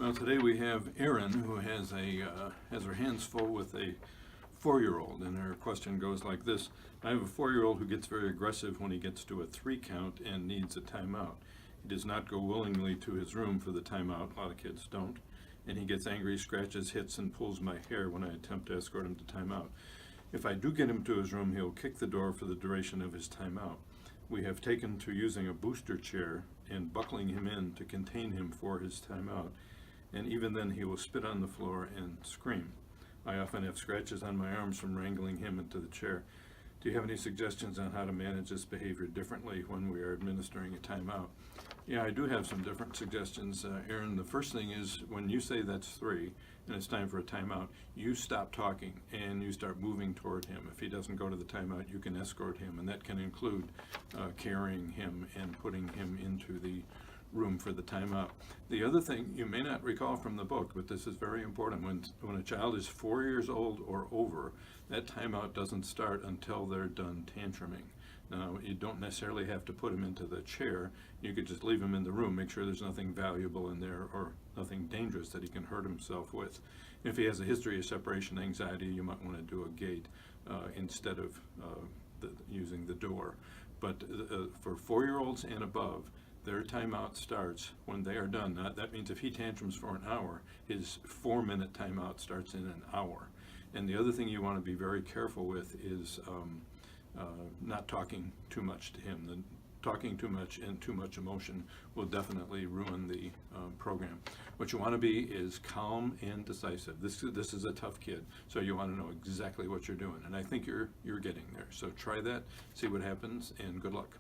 Well, today we have Erin, who has her hands full with a 4-year-old, and her question goes like this. I have a 4-year-old who gets very aggressive when he gets to a 3 count and needs a timeout. He does not go willingly to his room for the timeout. A lot of kids don't. And he gets angry, scratches, hits, and pulls my hair when I attempt to escort him to timeout. If I do get him to his room, he'll kick the door for the duration of his timeout. We have taken to using a booster chair and buckling him in to contain him for his timeout. And even then he will spit on the floor and scream. I often have scratches on my arms from wrangling him into the chair. Do you have any suggestions on how to manage this behavior differently when we are administering a timeout? Yeah, I do have some different suggestions, Erin. The first thing is when you say that's 3 and it's time for a timeout, you stop talking and you start moving toward him. If he doesn't go to the timeout, you can escort him, and that can include carrying him and putting him into the room for the timeout. The other thing you may not recall from the book, but this is very important, when a child is 4 years old or over, that timeout doesn't start until they're done tantruming. Now, you don't necessarily have to put him into the chair. You could just leave him in the room, make sure there's nothing valuable in there or nothing dangerous that he can hurt himself with. If he has a history of separation anxiety, you might want to do a gate instead of using the door. But for 4-year-olds and above, their timeout starts when they are done. That means if he tantrums for an hour, his 4-minute timeout starts in an hour. And the other thing you want to be very careful with is not talking too much to him. Talking too much and too much emotion will definitely ruin the program. What you want to be is calm and decisive. This is a tough kid, so you want to know exactly what you're doing. And I think you're getting there. So try that, see what happens, and good luck.